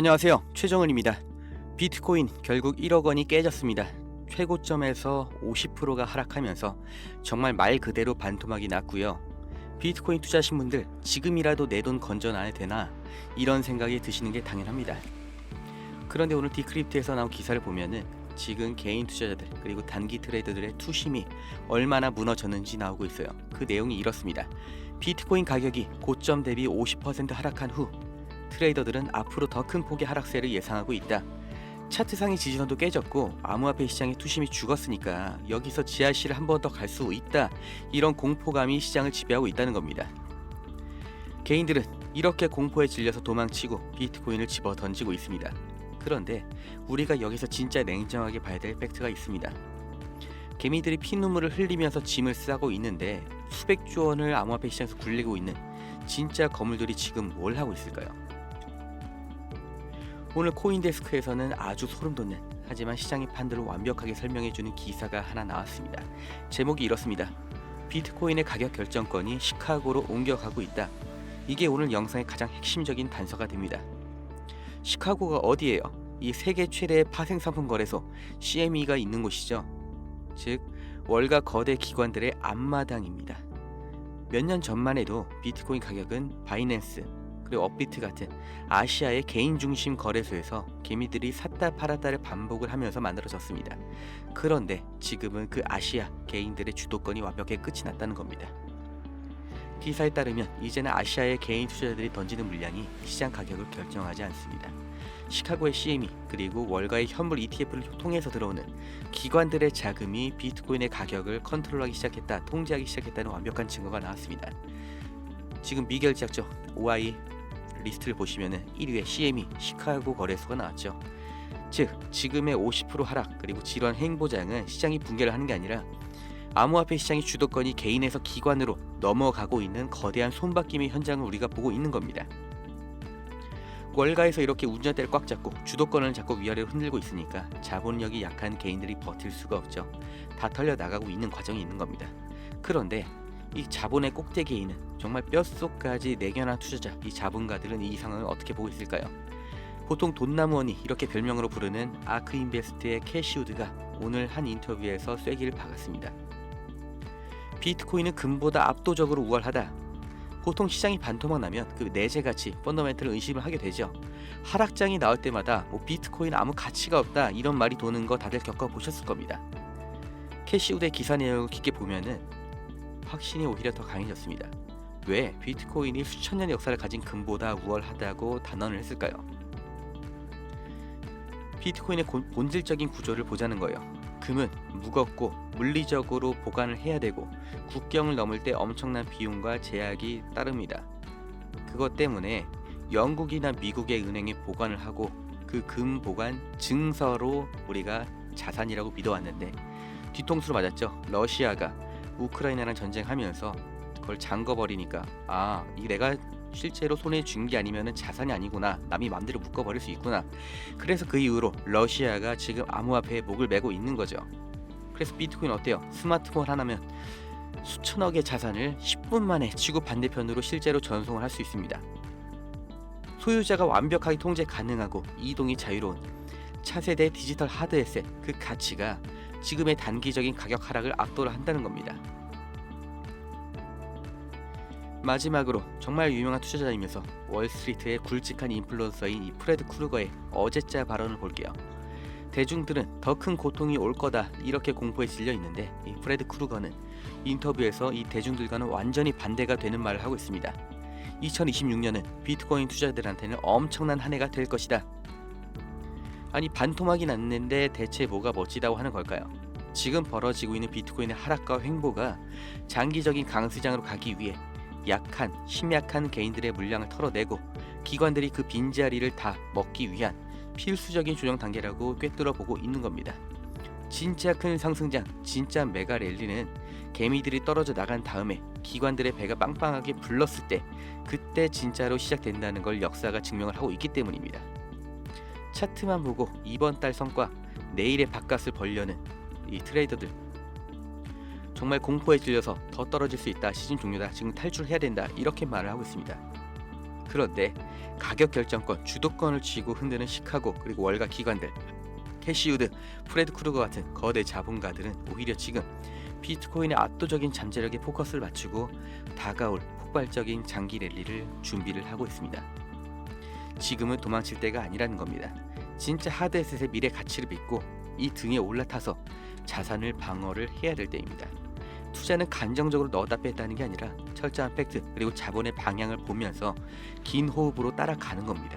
안녕하세요. 최정은입니다. 비트코인 결국 1억 원이 깨졌습니다. 최고점에서 50%가 하락하면서 정말 말 그대로 반토막이 났고요. 비트코인 투자하신 분들 지금이라도 내 돈 건져놔야 되나 이런 생각이 드시는 게 당연합니다. 그런데 오늘 디크립트에서 나온 기사를 보면은 지금 개인 투자자들 그리고 단기 트레이더들의 투심이 얼마나 무너졌는지 나오고 있어요. 그 내용이 이렇습니다. 비트코인 가격이 고점 대비 50% 하락한 후 트레이더들은 앞으로 더 큰 폭의 하락세를 예상하고 있다. 차트상의 지지선도 깨졌고 암호화폐 시장의 투심이 죽었으니까 여기서 지하실을 한 번 더 갈 수 있다. 이런 공포감이 시장을 지배하고 있다는 겁니다. 개인들은 이렇게 공포에 질려서 도망치고 비트코인을 집어 던지고 있습니다. 그런데 우리가 여기서 진짜 냉정하게 봐야 될 팩트가 있습니다. 개미들이 피눈물을 흘리면서 짐을 싸고 있는데 수백조 원을 암호화폐 시장에서 굴리고 있는 진짜 거물들이 지금 뭘 하고 있을까요? 오늘 코인데스크에서는 아주 소름돋는 하지만 시장의 판도를 완벽하게 설명해주는 기사가 하나 나왔습니다. 제목이 이렇습니다. 비트코인의 가격 결정권이 시카고로 옮겨가고 있다. 이게 오늘 영상의 가장 핵심적인 단서가 됩니다. 시카고가 어디예요? 이 세계 최대의 파생상품 거래소 CME가 있는 곳이죠. 즉 월가 거대 기관들의 앞마당입니다. 몇 년 전만 해도 비트코인 가격은 바이낸스 그리고 업비트 같은 아시아의 개인 중심 거래소에서 개미들이 샀다 팔았다를 반복을 하면서 만들어졌습니다. 그런데 지금은 그 아시아 개인들의 주도권이 완벽하게 끝이 났다는 겁니다. 기사에 따르면 이제는 아시아의 개인 투자자들이 던지는 물량이 시장 가격을 결정하지 않습니다. 시카고의 CME 그리고 월가의 현물 ETF를 통해서 들어오는 기관들의 자금이 비트코인의 가격을 컨트롤하기 시작했다, 통제하기 시작했다는 완벽한 증거가 나왔습니다. 지금 미결제약죠. OI 리스트를 보시면은 1위에 CME 시카고 거래소가 나왔죠. 즉 지금의 50% 하락 그리고 지루한 행보장은 시장이 붕괴를 하는 게 아니라 암호화폐 시장의 주도권이 개인에서 기관으로 넘어가고 있는 거대한 손바뀜의 현장을 우리가 보고 있는 겁니다. 월가에서 이렇게 운전대를 꽉 잡고 주도권을 잡고 위아래로 흔들고 있으니까 자본력이 약한 개인들이 버틸 수가 없죠. 다 털려 나가고 있는 과정이 있는 겁니다. 그런데 이 자본의 꼭대기에 있는 정말 뼛속까지 내견한 투자자, 이 자본가들은 이 상황을 어떻게 보고 있을까요? 보통 돈나무원이 이렇게 별명으로 부르는 아크인베스트의 캐시우드가 오늘 한 인터뷰에서 쐐기를 박았습니다. 비트코인은 금보다 압도적으로 우월하다. 보통 시장이 반토막 나면 그 내재 가치, 펀더멘털을 의심을 하게 되죠. 하락장이 나올 때마다 비트코인 아무 가치가 없다 이런 말이 도는 거 다들 겪어보셨을 겁니다. 캐시우드의 기사 내용을 깊게 보면은 확신이 오히려 더 강해졌습니다. 왜 비트코인이 수천 년의 역사를 가진 금보다 우월하다고 단언을 했을까요? 비트코인의 본질적인 구조를 보자는 거예요. 금은 무겁고 물리적으로 보관을 해야 되고 국경을 넘을 때 엄청난 비용과 제약이 따릅니다. 그것 때문에 영국이나 미국의 은행에 보관을 하고 그 금 보관 증서로 우리가 자산이라고 믿어왔는데 뒤통수로 맞았죠. 러시아가 우크라이나랑 전쟁하면서 그걸 잠궈버리니까 이 내가 실제로 손에 쥔 게 아니면은 자산이 아니구나, 남이 맘대로 묶어버릴 수 있구나. 그래서 그 이후로 러시아가 지금 암호화폐에 목을 메고 있는 거죠. 그래서 비트코인 어때요? 스마트폰 하나면 수천억의 자산을 10분 만에 지구 반대편으로 실제로 전송을 할 수 있습니다. 소유자가 완벽하게 통제 가능하고 이동이 자유로운 차세대 디지털 하드에셋, 그 가치가 지금의 단기적인 가격 하락을 압도를 한다는 겁니다. 마지막으로 정말 유명한 투자자이면서 월스트리트의 굵직한 인플루언서인 이 프레드 크루거의 어제자 발언을 볼게요. 대중들은 더 큰 고통이 올 거다 이렇게 공포에 질려 있는데 이 프레드 크루거는 인터뷰에서 이 대중들과는 완전히 반대가 되는 말을 하고 있습니다. 2026년은 비트코인 투자자들한테는 엄청난 한 해가 될 것이다. 아니 반토막이 났는데 대체 뭐가 멋지다고 하는 걸까요? 지금 벌어지고 있는 비트코인의 하락과 횡보가 장기적인 강세장으로 가기 위해 심약한 개인들의 물량을 털어내고 기관들이 그 빈자리를 다 먹기 위한 필수적인 조정 단계라고 꿰뚫어 보고 있는 겁니다. 진짜 큰 상승장, 진짜 메가 랠리는 개미들이 떨어져 나간 다음에 기관들의 배가 빵빵하게 불렀을 때 그때 진짜로 시작된다는 걸 역사가 증명을 하고 있기 때문입니다. 차트만 보고 이번 달 성과, 내일의 밥값을 벌려는 이 트레이더들 정말 공포에 질려서 더 떨어질 수 있다, 시즌 종료다, 지금 탈출해야 된다 이렇게 말을 하고 있습니다. 그런데 가격 결정권, 주도권을 쥐고 흔드는 시카고 그리고 월가 기관들, 캐시우드, 프레드 크루거 같은 거대 자본가들은 오히려 지금 비트코인의 압도적인 잠재력에 포커스를 맞추고 다가올 폭발적인 장기 랠리를 준비를 하고 있습니다. 지금은 도망칠 때가 아니라는 겁니다. 진짜 하드에셋의 미래 가치를 믿고 이 등에 올라타서 자산을 방어를 해야 될 때입니다. 투자는 감정적으로 넣었다 뺐다는 게 아니라 철저한 팩트 그리고 자본의 방향을 보면서 긴 호흡으로 따라가는 겁니다.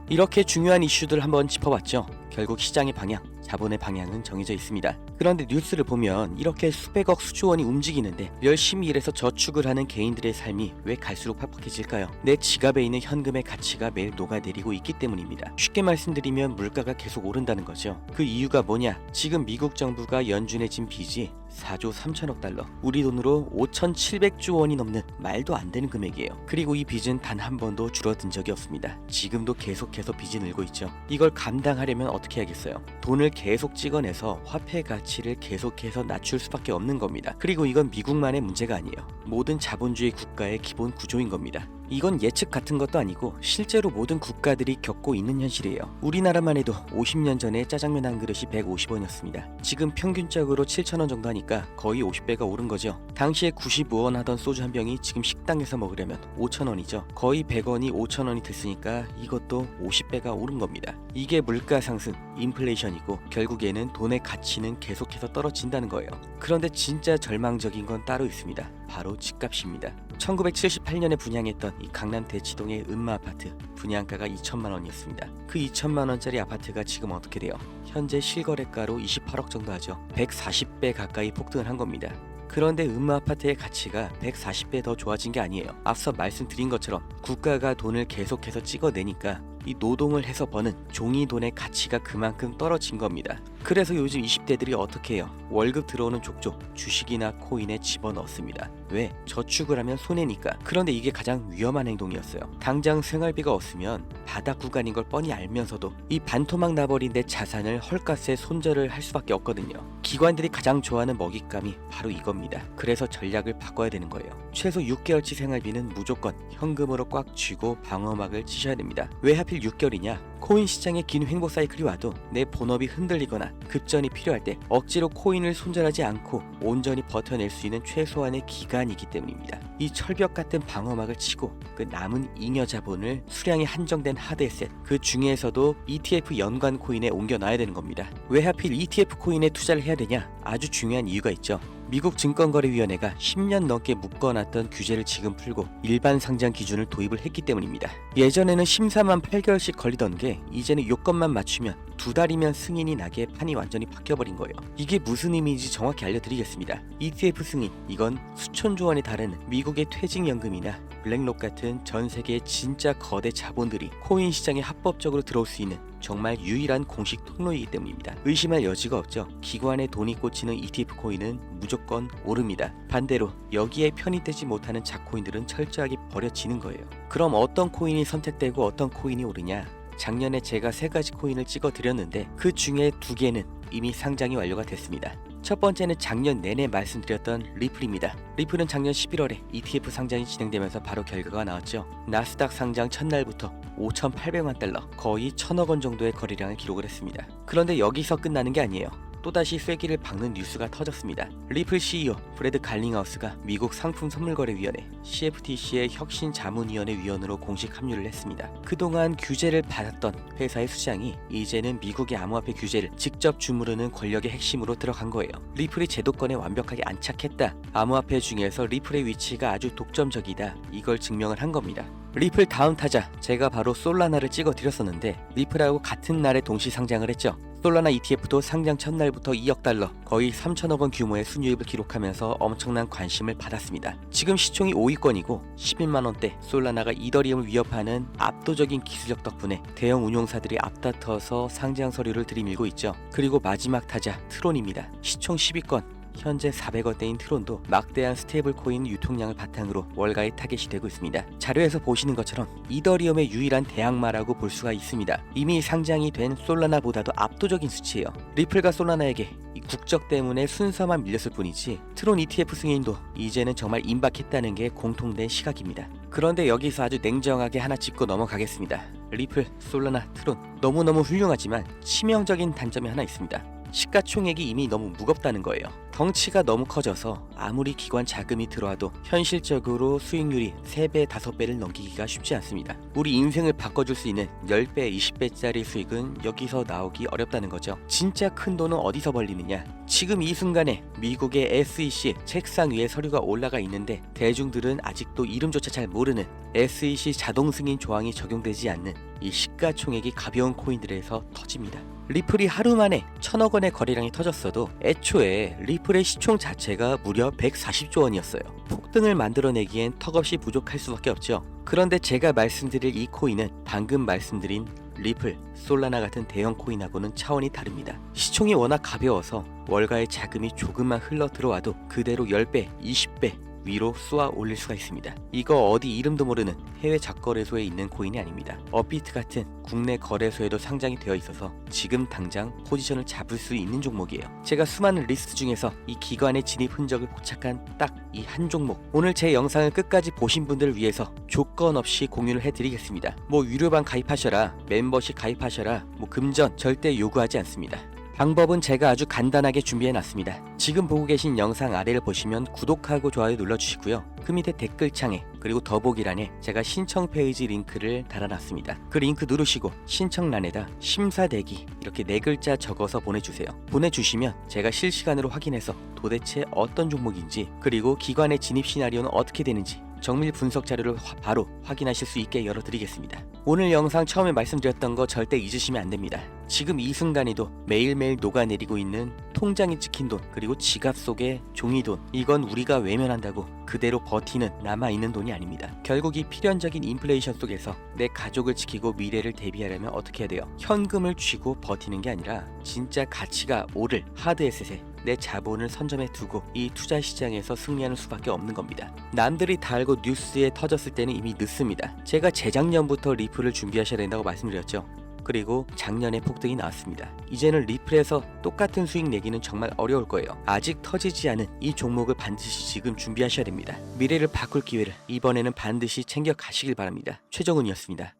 이렇게 중요한 이슈들을 한번 짚어봤죠. 결국 시장의 방향, 자본의 방향은 정해져 있습니다. 그런데 뉴스를 보면 이렇게 수백억 수조 원이 움직이는데 열심히 일해서 저축을 하는 개인들의 삶이 왜 갈수록 팍팍해질까요? 내 지갑에 있는 현금의 가치가 매일 녹아내리고 있기 때문입니다. 쉽게 말씀드리면 물가가 계속 오른다는 거죠. 그 이유가 뭐냐? 지금 미국 정부가 연준에 진 빚이 4조 3천억 달러, 우리 돈으로 5,700조 원이 넘는 말도 안 되는 금액이에요. 그리고 이 빚은 단 한 번도 줄어든 적이 없습니다. 지금도 계속해서 빚이 늘고 있죠. 이걸 감당하려면 어떻게 해야겠어요? 돈을 계속 찍어내서 화폐 가치를 계속해서 낮출 수밖에 없는 겁니다. 그리고 이건 미국만의 문제가 아니에요. 모든 자본주의 국가의 기본 구조인 겁니다. 이건 예측 같은 것도 아니고 실제로 모든 국가들이 겪고 있는 현실이에요. 우리나라만 해도 50년 전에 짜장면 한 그릇이 150원이었습니다. 지금 평균적으로 7,000원 정도 하니까 거의 50배가 오른 거죠. 당시에 95원 하던 소주 한 병이 지금 식당에서 먹으려면 5,000원이죠. 거의 100원이 5,000원이 됐으니까 이것도 50배가 오른 겁니다. 이게 물가 상승, 인플레이션이고 결국에는 돈의 가치는 계속해서 떨어진다는 거예요. 그런데 진짜 절망적인 건 따로 있습니다. 바로 집값입니다. 1978년에 분양했던 이 강남 대치동의 음마 아파트, 분양가가 2천만 원이었습니다. 그 2천만 원짜리 아파트가 지금 어떻게 돼요? 현재 실거래가로 28억 정도 하죠. 140배 가까이 폭등을 한 겁니다. 그런데 음마 아파트의 가치가 140배 더 좋아진 게 아니에요. 앞서 말씀드린 것처럼 국가가 돈을 계속해서 찍어내니까 이 노동을 해서 버는 종이 돈의 가치가 그만큼 떨어진 겁니다. 그래서 요즘 20대들이 어떻게 해요? 월급 들어오는 족족 주식이나 코인에 집어넣습니다. 왜? 저축을 하면 손해니까. 그런데 이게 가장 위험한 행동이었어요. 당장 생활비가 없으면 바닥 구간인 걸 뻔히 알면서도 이 반토막 나버린 내 자산을 헐값에 손절을 할 수밖에 없거든요. 기관들이 가장 좋아하는 먹잇감이 바로 이겁니다. 그래서 전략을 바꿔야 되는 거예요. 최소 6개월치 생활비는 무조건 현금으로 꽉 쥐고 방어막을 치셔야 됩니다. 왜 하필 6개월이냐? 코인 시장의 긴 횡보 사이클이 와도 내 본업이 흔들리거나 급전이 필요할 때 억지로 코인을 손절하지 않고 온전히 버텨낼 수 있는 최소한의 기간이기 때문입니다. 이 철벽 같은 방어막을 치고 그 남은 잉여 자본을 수량이 한정된 하드에셋, 그 중에서도 ETF 연관 코인에 옮겨놔야 되는 겁니다. 왜 하필 ETF 코인에 투자를 해야 되냐? 아주 중요한 이유가 있죠. 미국 증권거래위원회가 10년 넘게 묶어놨던 규제를 지금 풀고 일반 상장 기준을 도입을 했기 때문입니다. 예전에는 심사만 8개월씩 걸리던 게 이제는 요건만 맞추면 2달이면 승인이 나게 판이 완전히 바뀌어버린 거예요. 이게 무슨 의미인지 정확히 알려드리겠습니다. ETF 승인, 이건 수천조 원에 달하는 미국의 퇴직연금이나 블랙록 같은 전 세계의 진짜 거대 자본들이 코인 시장에 합법적으로 들어올 수 있는 정말 유일한 공식 통로이기 때문입니다. 의심할 여지가 없죠. 기관에 돈이 꽂히는 ETF 코인은 무조건 오릅니다. 반대로 여기에 편입되지 못하는 작코인들은 철저하게 버려지는 거예요. 그럼 어떤 코인이 선택되고 어떤 코인이 오르냐? 작년에 제가 3가지 코인을 찍어 드렸는데 그 중에 2개는 이미 상장이 완료가 됐습니다. 첫 번째는 작년 내내 말씀드렸던 리플입니다. 리플은 작년 11월에 ETF 상장이 진행되면서 바로 결과가 나왔죠. 나스닥 상장 첫날부터 5,800만 달러, 거의 1,000억 원 정도의 거래량을 기록을 했습니다. 그런데 여기서 끝나는 게 아니에요. 또다시 쐐기를 박는 뉴스가 터졌습니다. 리플 CEO 프레드 갈링하우스가 미국 상품선물거래위원회 CFTC의 혁신자문위원회 위원으로 공식 합류를 했습니다. 그동안 규제를 받았던 회사의 수장이 이제는 미국의 암호화폐 규제를 직접 주무르는 권력의 핵심으로 들어간 거예요. 리플이 제도권에 완벽하게 안착했다. 암호화폐 중에서 리플의 위치가 아주 독점적이다. 이걸 증명을 한 겁니다. 리플 다음 타자, 제가 바로 솔라나를 찍어 드렸었는데 리플하고 같은 날에 동시 상장을 했죠. 솔라나 ETF도 상장 첫날부터 2억 달러, 거의 3천억 원 규모의 순이익을 기록하면서 엄청난 관심을 받았습니다. 지금 시총이 5위권이고 11만 원대, 솔라나가 이더리움을 위협하는 압도적인 기술력 덕분에 대형 운용사들이 앞다퉈서 상장 서류를 들이밀고 있죠. 그리고 마지막 타자 트론입니다. 시총 10위권. 현재 400원대인 트론도 막대한 스테이블 코인 유통량을 바탕으로 월가의 타겟이 되고 있습니다. 자료에서 보시는 것처럼 이더리움의 유일한 대항마라고 볼 수가 있습니다. 이미 상장이 된 솔라나보다도 압도적인 수치예요. 리플과 솔라나에게 이 국적 때문에 순서만 밀렸을 뿐이지 트론 ETF 승인도 이제는 정말 임박했다는 게 공통된 시각입니다. 그런데 여기서 아주 냉정하게 하나 짚고 넘어가겠습니다. 리플, 솔라나, 트론 너무너무 훌륭하지만 치명적인 단점이 하나 있습니다. 시가총액이 이미 너무 무겁다는 거예요. 덩치가 너무 커져서 아무리 기관 자금이 들어와도 현실적으로 수익률이 3배, 5배를 넘기기가 쉽지 않습니다. 우리 인생을 바꿔줄 수 있는 10배, 20배짜리 수익은 여기서 나오기 어렵다는 거죠. 진짜 큰 돈은 어디서 벌리느냐? 지금 이 순간에 미국의 SEC 책상 위에 서류가 올라가 있는데 대중들은 아직도 이름조차 잘 모르는 SEC 자동 승인 조항이 적용되지 않는 이 시가총액이 가벼운 코인들에서 터집니다. 리플이 하루 만에 1000억 원의 거래량이 터졌어도 애초에 리플의 시총 자체가 무려 140조 원이었어요. 폭등을 만들어내기엔 턱없이 부족할 수밖에 없죠. 그런데 제가 말씀드릴 이 코인은 방금 말씀드린 리플, 솔라나 같은 대형 코인하고는 차원이 다릅니다. 시총이 워낙 가벼워서 월가의 자금이 조금만 흘러 들어와도 그대로 10배, 20배 위로 쏘아 올릴 수가 있습니다. 이거 어디 이름도 모르는 해외 작거래소에 있는 코인이 아닙니다. 업비트 같은 국내 거래소에도 상장이 되어 있어서 지금 당장 포지션을 잡을 수 있는 종목이에요. 제가 수많은 리스트 중에서 이 기관의 진입 흔적을 포착한 딱 이 한 종목, 오늘 제 영상을 끝까지 보신 분들을 위해서 조건 없이 공유를 해드리겠습니다. 뭐 유료방 가입하셔라, 멤버십 가입하셔라, 뭐 금전 절대 요구하지 않습니다. 방법은 제가 아주 간단하게 준비해놨습니다. 지금 보고 계신 영상 아래를 보시면 구독하고 좋아요 눌러주시고요. 그 밑에 댓글창에 그리고 더보기란에 제가 신청 페이지 링크를 달아놨습니다. 그 링크 누르시고 신청란에다 심사대기 이렇게 4글자 적어서 보내주세요. 보내주시면 제가 실시간으로 확인해서 도대체 어떤 종목인지 그리고 기관의 진입 시나리오는 어떻게 되는지 정밀 분석 자료를 바로 확인하실 수 있게 열어드리겠습니다. 오늘 영상 처음에 말씀드렸던 거 절대 잊으시면 안 됩니다. 지금 이 순간에도 매일매일 녹아내리고 있는 통장에 찍힌 돈 그리고 지갑 속의 종이돈, 이건 우리가 외면한다고 그대로 버티는 남아있는 돈이 아닙니다. 결국 이 필연적인 인플레이션 속에서 내 가족을 지키고 미래를 대비하려면 어떻게 해야 돼요? 현금을 쥐고 버티는 게 아니라 진짜 가치가 오를 하드에셋에 내 자본을 선점해 두고 이 투자 시장에서 승리하는 수밖에 없는 겁니다. 남들이 다 알고 뉴스에 터졌을 때는 이미 늦습니다. 제가 재작년부터 리플을 준비하셔야 된다고 말씀드렸죠. 그리고 작년에 폭등이 나왔습니다. 이제는 리플에서 똑같은 수익 내기는 정말 어려울 거예요. 아직 터지지 않은 이 종목을 반드시 지금 준비하셔야 됩니다. 미래를 바꿀 기회를 이번에는 반드시 챙겨 가시길 바랍니다. 최정훈이었습니다.